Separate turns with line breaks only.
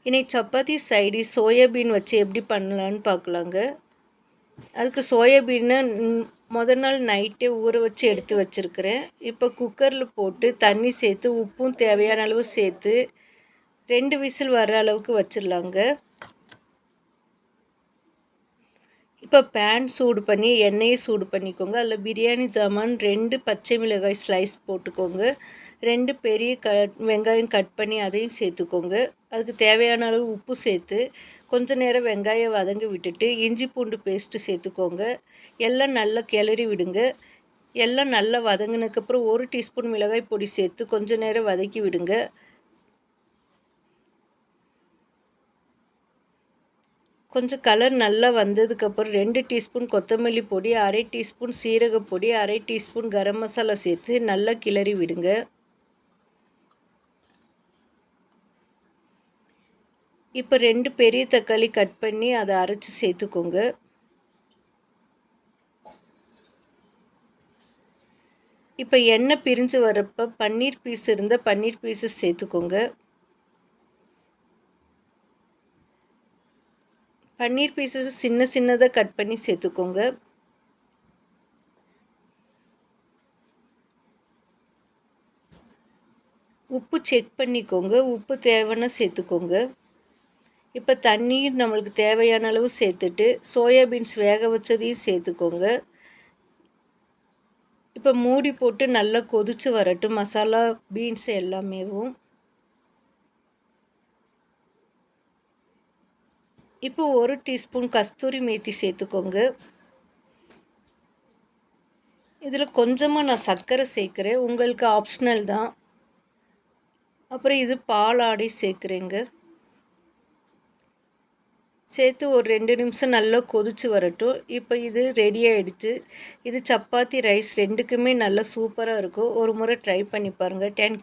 இன்னைக்கு chapati side soybean வச்சு எப்படி பண்ணலான்னு பார்க்கலாங்க. அதுக்கு சோயாபீனை முதல் நாள் நைட்டே ஊற வச்சு எடுத்து வச்சுருக்கிறேன். இப்போ குக்கரில் போட்டு தண்ணி சேர்த்து உப்பும் தேவையான அளவு சேர்த்து 2 விசில் வர்ற அளவுக்கு வச்சிடலாங்க. இப்போ பேன் சூடு பண்ணி எண்ணெயை சூடு பண்ணிக்கோங்க. அதில் பிரியாணி ஜாமான் 2 பச்சை மிளகாய் ஸ்லைஸ் போட்டுக்கோங்க. 2 பெரிய வெங்காயம் கட் பண்ணி அதையும் சேர்த்துக்கோங்க. அதுக்கு தேவையான அளவு உப்பு சேர்த்து கொஞ்ச நேரம் வெங்காயம் வதங்கி விட்டுட்டு இஞ்சி பூண்டு பேஸ்ட்டு சேர்த்துக்கோங்க. எல்லாம் நல்லா கிளறி விடுங்க. எல்லாம் நல்லா வதங்கினதுக்கப்புறம் 1 டீஸ்பூன் மிளகாய் பொடி சேர்த்து கொஞ்ச நேரம் வதக்கி விடுங்க. கொஞ்சம் கலர் நல்லா வந்ததுக்கப்புறம் 2 டீஸ்பூன் கொத்தமல்லி பொடி, 1/2 டீஸ்பூன் சீரகப்பொடி, 1/2 டீஸ்பூன் கரம் மசாலா சேர்த்து நல்லா கிளறி விடுங்க. இப்போ 2 பெரிய தக்காளி கட் பண்ணி அதை அரைச்சி சேர்த்துக்கோங்க. இப்போ எண்ணெய் பிரிஞ்சு வரப்போ பன்னீர் பீஸ் இருந்தால் பன்னீர் பீஸஸ் சேர்த்துக்கோங்க. பன்னீர் பீசஸ் சின்னதாக கட் பண்ணி சேர்த்துக்கோங்க. உப்பு செக் பண்ணிக்கோங்க. உப்பு தேவைன்னா சேர்த்துக்கோங்க. இப்போ தண்ணீர் நம்மளுக்கு தேவையான அளவு சேர்த்துட்டு சோயாபீன்ஸ் வேக வச்சதையும் சேர்த்துக்கோங்க. இப்போ மூடி போட்டு நல்லா கொதித்து வரட்டும் மசாலா பீன்ஸ் எல்லாமேவும். இப்போ 1 டீஸ்பூன் கஸ்தூரி மேத்தி சேர்த்துக்கோங்க. இதில் கொஞ்சமாக நான் சர்க்கரை சேர்க்குறேன், உங்களுக்கு ஆப்ஷனல் தான். அப்புறம் இது பால் ஆடை சேர்க்குறேங்க. சேர்த்து ஒரு 2 நிமிஷம் நல்லா கொதித்து வரட்டும். இப்போ இது ரெடி ஆகிடுச்சு. இது சப்பாத்தி ரைஸ் 2க்குமே நல்லா சூப்பராக இருக்கும். ஒரு முறை ட்ரை பண்ணி பாருங்கள்.